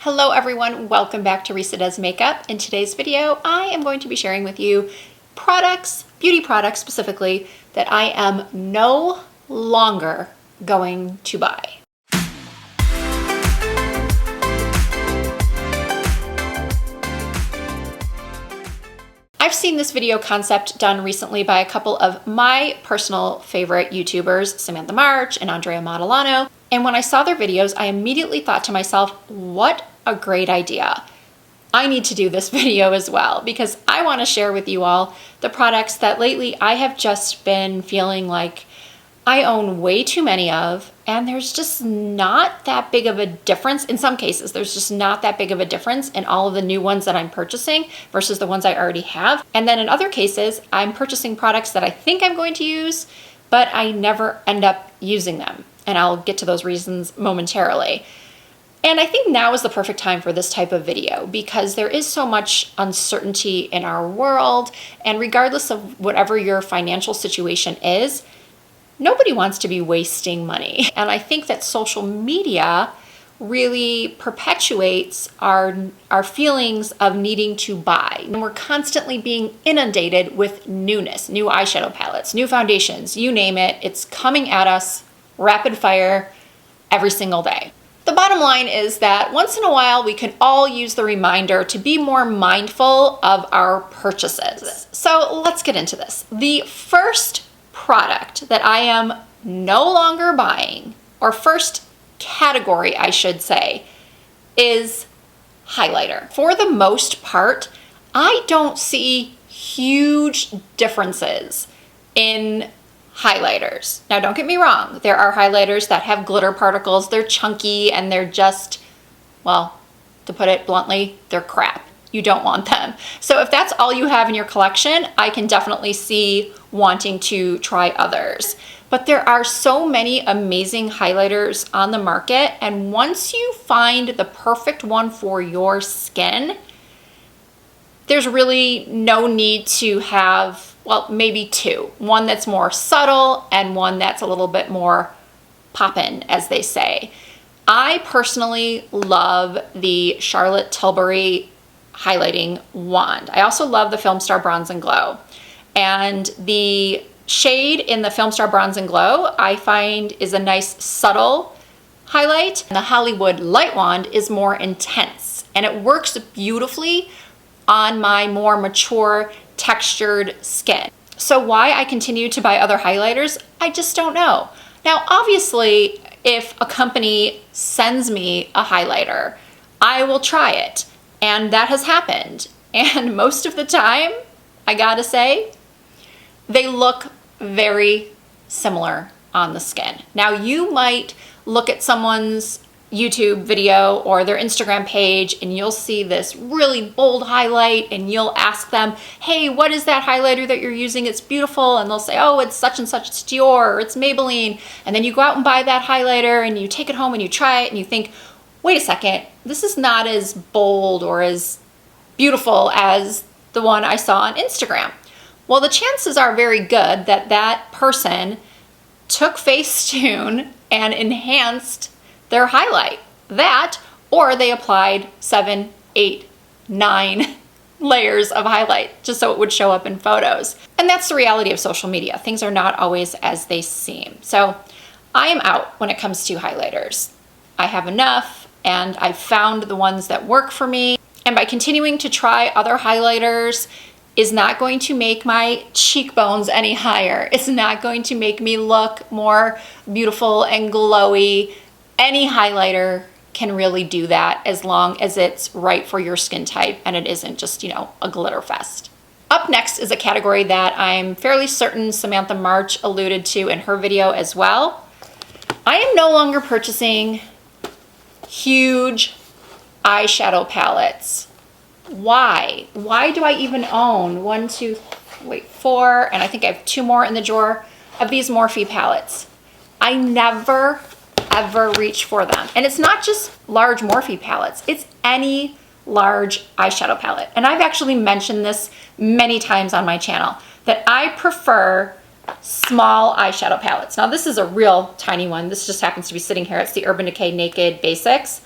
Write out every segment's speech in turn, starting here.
Hello everyone, welcome back to Risa Does Makeup. In today's video, I am going to be sharing with you products, beauty products specifically, that I am no longer going to buy. I've seen this video concept done recently by a couple of my personal favorite YouTubers, Samantha and Andrea Matillano. And when I saw their videos, I immediately thought to myself, what a great idea. I need to do this video as well because I want to share with you all the products that lately I have just been feeling like I own way too many of, and there's just not that big of a difference. In some cases, there's just not that big of a difference in all of the new ones that I'm purchasing versus the ones I already have. And then in other cases, I'm purchasing products that I think I'm going to use, but I never end up using them. And I'll get to those reasons momentarily. And I think now is the perfect time for this type of video because there is so much uncertainty in our world, and regardless of whatever your financial situation is, nobody wants to be wasting money. And I think that social media really perpetuates our feelings of needing to buy. And we're constantly being inundated with newness, new eyeshadow palettes, new foundations, you name it, it's coming at us rapid fire every single day. The bottom line is that once in a while, we can all use the reminder to be more mindful of our purchases. So let's get into this. The first product that I am no longer buying, or first category I should say, is highlighter. For the most part, I don't see huge differences in highlighters. Now, don't get me wrong. There are highlighters that have glitter particles. They're chunky and they're just, well, to put it bluntly, they're crap. You don't want them. So if that's all you have in your collection, I can definitely see wanting to try others. But there are so many amazing highlighters on the market. And once you find the perfect one for your skin, there's really no need to have, well, maybe two. One that's more subtle and one that's a little bit more poppin', as they say. I personally love the Charlotte Tilbury highlighting wand. I also love the Film Star Bronze and Glow. And the shade in the Film Star Bronze and Glow, I find is a nice subtle highlight. And the Hollywood Light Wand is more intense. And it works beautifully on my more mature, textured skin. So why I continue to buy other highlighters, I just don't know. Now, obviously, if a company sends me a highlighter, I will try it. And that has happened. And most of the time, I gotta say, they look very similar on the skin. Now, you might look at someone's YouTube video or their Instagram page and you'll see this really bold highlight and you'll ask them, hey, what is that highlighter that you're using? It's beautiful. And they'll say, oh, it's such and such, it's Dior, or it's Maybelline. And then you go out and buy that highlighter and you take it home and you try it and you think, wait a second, this is not as bold or as beautiful as the one I saw on Instagram. Well, the chances are very good that that person took Facetune and enhanced their highlight. That, or they applied 7, 8, 9 layers of highlight just so it would show up in photos. And that's the reality of social media. Things are not always as they seem. So I am out when it comes to highlighters. I have enough and I've found the ones that work for me. And by continuing to try other highlighters is not going to make my cheekbones any higher. It's not going to make me look more beautiful and glowy. Any highlighter can really do that as long as it's right for your skin type and it isn't just, you know, a glitter fest. Up next is a category that I'm fairly certain Samantha March alluded to in her video as well. I am no longer purchasing huge eyeshadow palettes. Why? Why do I even own 4, and I think I have 2 more in the drawer of these Morphe palettes? I never ever reach for them. And it's not just large Morphe palettes, it's any large eyeshadow palette. And I've actually mentioned this many times on my channel that I prefer small eyeshadow palettes. Now this is a real tiny one. This just happens to be sitting here. It's the Urban Decay Naked Basics.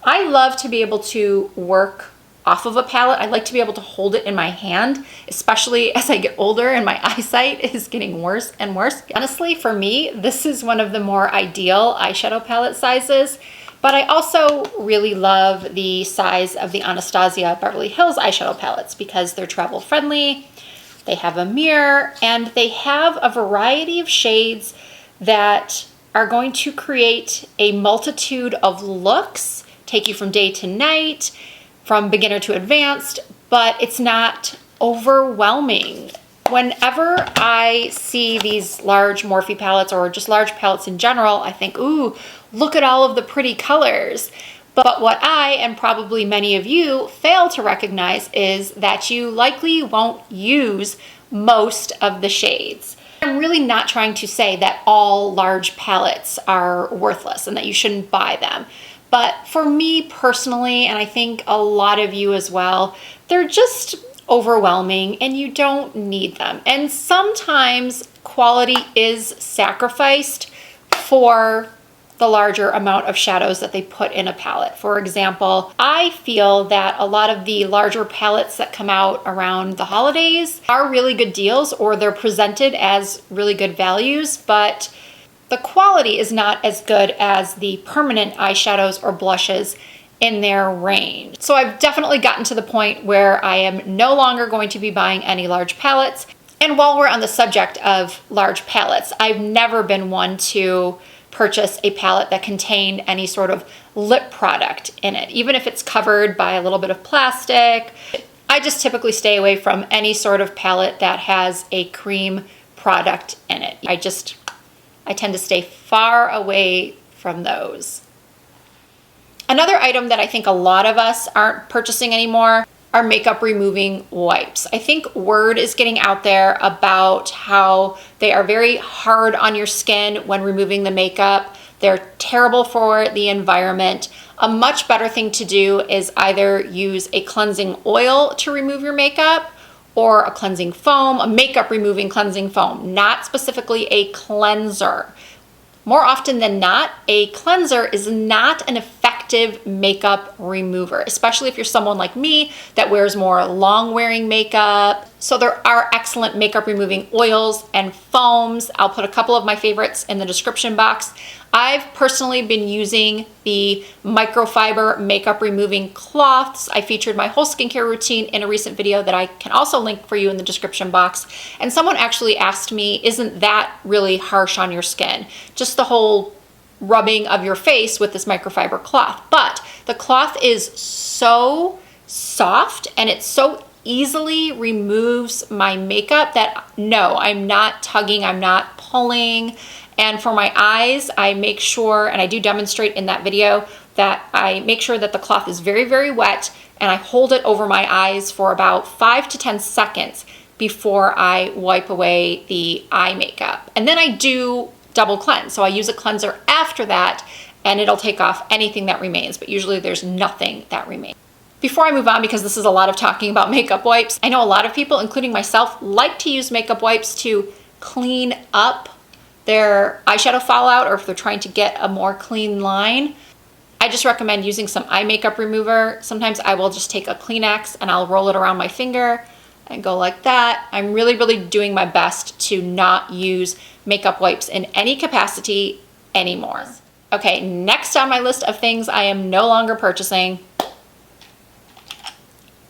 I love to be able to work off of a palette. I like to be able to hold it in my hand, especially as I get older and my eyesight is getting worse and worse. Honestly, for me, this is one of the more ideal eyeshadow palette sizes, but I also really love the size of the Anastasia Beverly Hills eyeshadow palettes because they're travel friendly, they have a mirror, and they have a variety of shades that are going to create a multitude of looks, take you from day to night, from beginner to advanced, but it's not overwhelming. Whenever I see these large Morphe palettes or just large palettes in general, I think, ooh, look at all of the pretty colors. But what I, and probably many of you, fail to recognize is that you likely won't use most of the shades. I'm really not trying to say that all large palettes are worthless and that you shouldn't buy them. But for me personally, and I think a lot of you as well, they're just overwhelming and you don't need them. And sometimes quality is sacrificed for the larger amount of shadows that they put in a palette. For example, I feel that a lot of the larger palettes that come out around the holidays are really good deals, or they're presented as really good values, but the quality is not as good as the permanent eyeshadows or blushes in their range. So I've definitely gotten to the point where I am no longer going to be buying any large palettes. And while we're on the subject of large palettes, I've never been one to purchase a palette that contained any sort of lip product in it, even if it's covered by a little bit of plastic. I just typically stay away from any sort of palette that has a cream product in it. I tend to stay far away from those. Another item that I think a lot of us aren't purchasing anymore are makeup removing wipes. I think word is getting out there about how they are very hard on your skin when removing the makeup. They're terrible for the environment. A much better thing to do is either use a cleansing oil to remove your makeup or a cleansing foam, a makeup removing cleansing foam, not specifically a cleanser. More often than not, a cleanser is not an effective makeup remover, especially if you're someone like me that wears more long wearing makeup. So there are excellent makeup removing oils and foams. I'll put a couple of my favorites in the description box. I've personally been using the microfiber makeup removing cloths. I featured my whole skincare routine in a recent video that I can also link for you in the description box. And someone actually asked me, isn't that really harsh on your skin? Just the whole rubbing of your face with this microfiber cloth. But the cloth is so soft and it so easily removes my makeup that no, I'm not tugging, I'm not pulling. And for my eyes, I make sure, and I do demonstrate in that video, that I make sure that the cloth is very, very wet and I hold it over my eyes for about 5 to 10 seconds before I wipe away the eye makeup. And then I do double cleanse. So I use a cleanser after that and it'll take off anything that remains, but usually there's nothing that remains. Before I move on, because this is a lot of talking about makeup wipes, I know a lot of people, including myself, like to use makeup wipes to clean up their eyeshadow fallout or if they're trying to get a more clean line. I just recommend using some eye makeup remover. Sometimes I will just take a Kleenex and I'll roll it around my finger and go like that. I'm really, really doing my best to not use makeup wipes in any capacity anymore. Okay, next on my list of things I am no longer purchasing,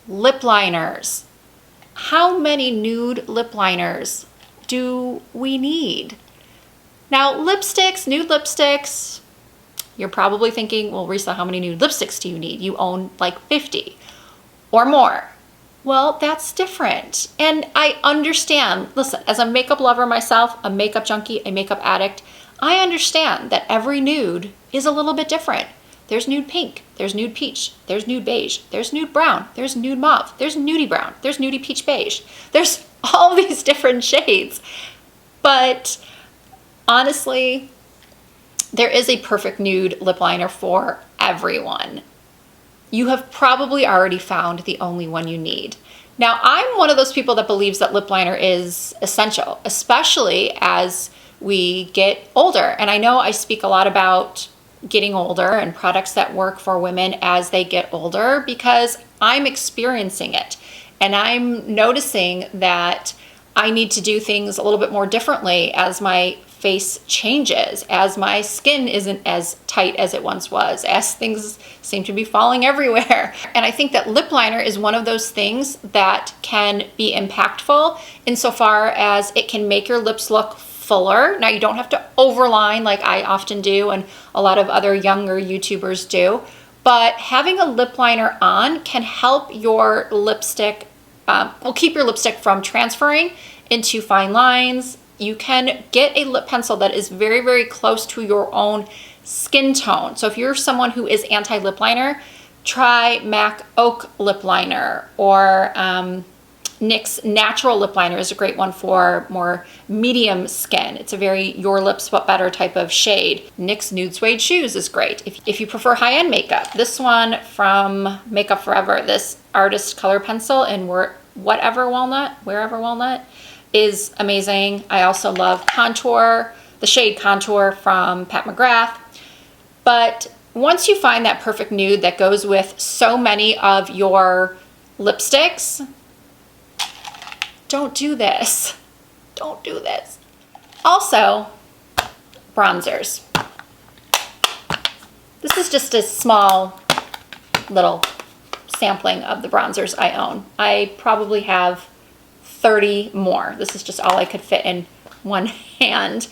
lip liners. How many nude lip liners do we need? Now, lipsticks, nude lipsticks, you're probably thinking, well, Risa, how many nude lipsticks do you need? You own like 50 or more. Well, that's different. And I understand, listen, as a makeup lover myself, a makeup junkie, a makeup addict, I understand that every nude is a little bit different. There's nude pink, there's nude peach, there's nude beige, there's nude brown, there's nude mauve, there's nudie brown, there's nudie peach beige. There's all these different shades. But honestly, there is a perfect nude lip liner for everyone. You have probably already found the only one you need. Now, I'm one of those people that believes that lip liner is essential, especially as we get older. And I know I speak a lot about getting older and products that work for women as they get older, because I'm experiencing it and I'm noticing that I need to do things a little bit more differently as my face changes, as my skin isn't as tight as it once was, as things seem to be falling everywhere. And I think that lip liner is one of those things that can be impactful insofar as it can make your lips look fuller. Now, you don't have to overline like I often do and a lot of other younger YouTubers do, but having a lip liner on can help your lipstick, will keep your lipstick from transferring into fine lines. You can get a lip pencil that is very, very close to your own skin tone. So if you're someone who is anti-lip liner, try MAC Oak Lip Liner, or NYX Natural Lip Liner is a great one for more medium skin. It's a very your lips but better type of shade. NYX Nude Suede Shoes is great. If you prefer high-end makeup, this one from Makeup Forever, this Artist Color Pencil in Wherever Walnut is amazing. I also love Contour, the shade Contour from Pat McGrath. But once you find that perfect nude that goes with so many of your lipsticks, don't do this. Don't do this. Also, bronzers. This is just a small little sampling of the bronzers I own. I probably have 30 more. This is just all I could fit in one hand.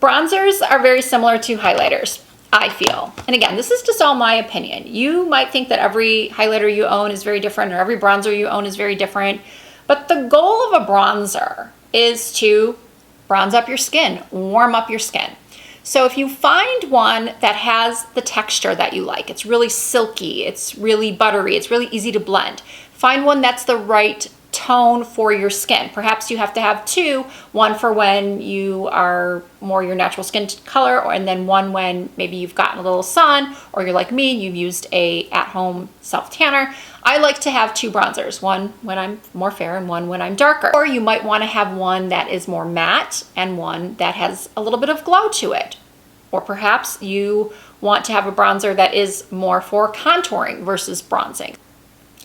Bronzers are very similar to highlighters, I feel. And again, this is just all my opinion. You might think that every highlighter you own is very different, or every bronzer you own is very different, but the goal of a bronzer is to bronze up your skin, warm up your skin. So if you find one that has the texture that you like, it's really silky, it's really buttery, it's really easy to blend, find one that's the right tone for your skin. Perhaps you have to have two, one for when you are more your natural skin color, and then one when maybe you've gotten a little sun, or you're like me, you've used a at-home self-tanner. I like to have two bronzers, one when I'm more fair and one when I'm darker. Or you might want to have one that is more matte and one that has a little bit of glow to it. Or perhaps you want to have a bronzer that is more for contouring versus bronzing.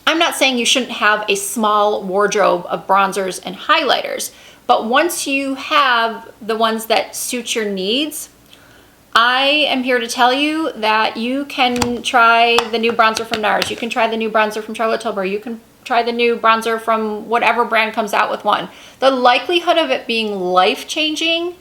I'm not saying you shouldn't have a small wardrobe of bronzers and highlighters, but once you have the ones that suit your needs, I am here to tell you that you can try the new bronzer from NARS, you can try the new bronzer from Charlotte Tilbury, you can try the new bronzer from whatever brand comes out with one. The likelihood of it being life-changing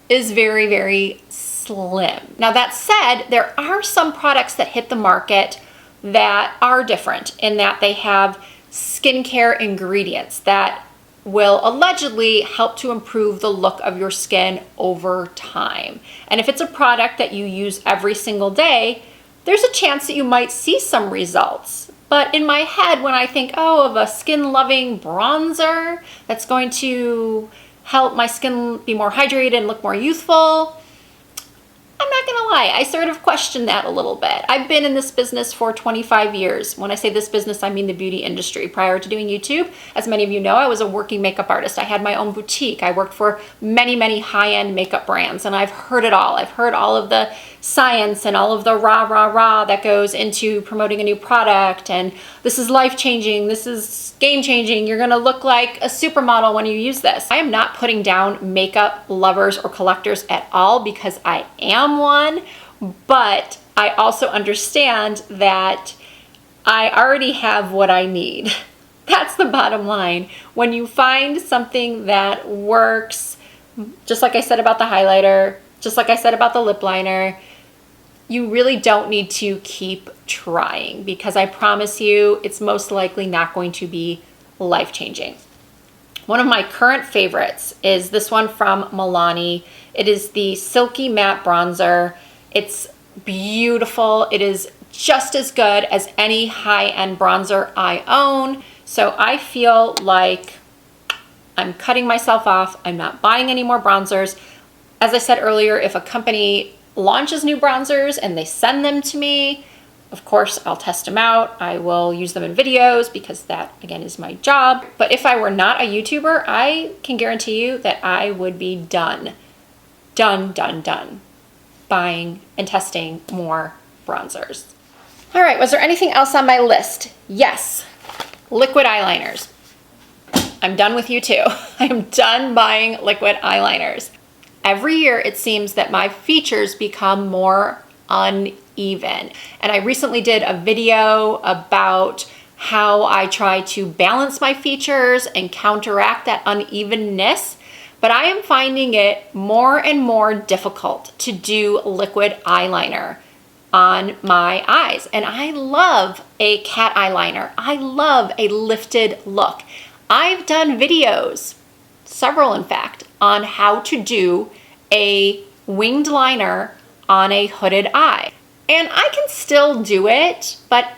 is very, very slim. Now that said, there are some products that hit the market that are different in that they have skincare ingredients that will allegedly help to improve the look of your skin over time. And if it's a product that you use every single day, there's a chance that you might see some results. But in my head, when I think, oh, of a skin-loving bronzer that's going to help my skin be more hydrated and look more youthful, I'm not gonna lie, I sort of question that a little bit. I've been in this business for 25 years. When I say this business, I mean the beauty industry. Prior to doing YouTube, as many of you know, I was a working makeup artist. I had my own boutique. I worked for many, many high-end makeup brands, and I've heard it all. I've heard all of the science and all of the rah that goes into promoting a new product, and this is life-changing, this is game-changing, you're gonna look like a supermodel when you use this. I am not putting down makeup lovers or collectors at all, because I am one, but I also understand that I already have what I need. That's the bottom line. When you find something that works, just like I said about the highlighter, just like I said about the lip liner, you really don't need to keep trying, because I promise you it's most likely not going to be life-changing. One of my current favorites is this one from Milani. It is the Silky Matte Bronzer. It's beautiful. It is just as good as any high-end bronzer I own. So I feel like I'm cutting myself off. I'm not buying any more bronzers. As I said earlier, if a company launches new bronzers and they send them to me, of course, I'll test them out. I will use them in videos, because that, again, is my job. But if I were not a YouTuber, I can guarantee you that I would be done. Done. buying and testing more bronzers. All right, was there anything else on my list? Yes, liquid eyeliners. I'm done with you too. I am done buying liquid eyeliners. Every year it seems that my features become more uneven. And I recently did a video about how I try to balance my features and counteract that unevenness, but I am finding it more and more difficult to do liquid eyeliner on my eyes. And I love a cat eyeliner. I love a lifted look. I've done videos, several in fact, on how to do a winged liner on a hooded eye. And I can still do it, but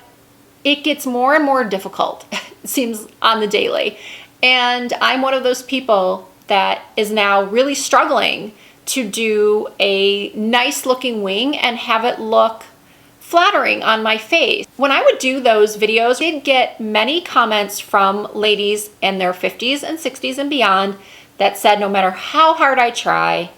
it gets more and more difficult, it seems, on the daily. And I'm one of those people that is now really struggling to do a nice looking wing and have it look flattering on my face. When I would do those videos, I did get many comments from ladies in their 50s and 60s and beyond that said no matter how hard I try,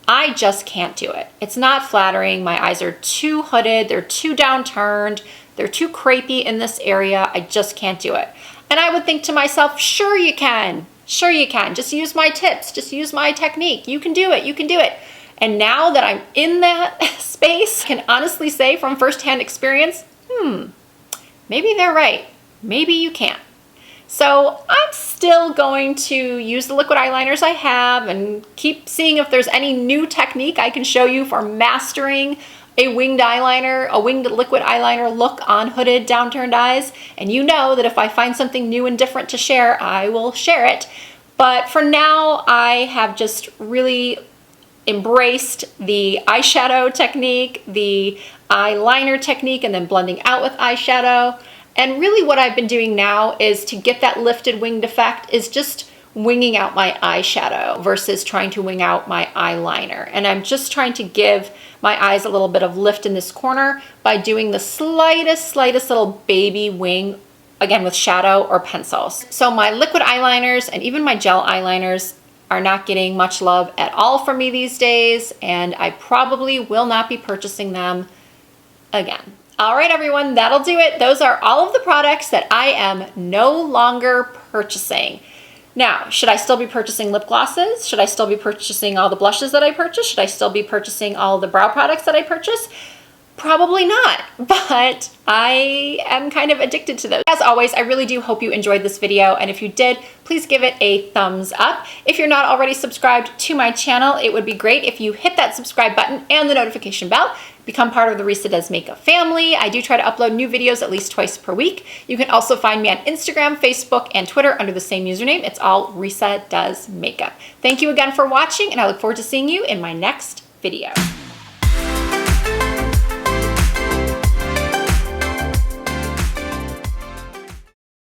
I just can't do it. It's not flattering. My eyes are too hooded, they're too downturned, they're too crepey in this area. I just can't do it. And I would think to myself, sure you can. Sure you can. Just use my tips. Just use my technique. You can do it. You can do it. And now that I'm in that space, I can honestly say from firsthand experience, maybe they're right. Maybe you can't. So I'm still going to use the liquid eyeliners I have and keep seeing if there's any new technique I can show you for mastering a winged eyeliner, a winged liquid eyeliner look on hooded, downturned eyes. And you know that if I find something new and different to share, I will share it. But for now, I have just really embraced the eyeshadow technique, the eyeliner technique, and then blending out with eyeshadow. And really what I've been doing now is to get that lifted winged effect is just winging out my eyeshadow versus trying to wing out my eyeliner. And I'm just trying to give my eyes a little bit of lift in this corner by doing the slightest little baby wing, again with shadow or pencils. So my liquid eyeliners and even my gel eyeliners are not getting much love at all from me these days, and I probably will not be purchasing them again. All right, everyone, that'll do it. Those are all of the products that I am no longer purchasing. Now, should I still be purchasing lip glosses? Should I still be purchasing all the blushes that I purchase? Should I still be purchasing all the brow products that I purchase? Probably not, but I am kind of addicted to those. As always, I really do hope you enjoyed this video, and if you did, please give it a thumbs up. If you're not already subscribed to my channel, it would be great if you hit that subscribe button and the notification bell. Become part of the Risa Does Makeup family. I do try to upload new videos at least twice per week. You can also find me on Instagram, Facebook, and Twitter under the same username. It's all Risa Does Makeup. Thank you again for watching, and I look forward to seeing you in my next video.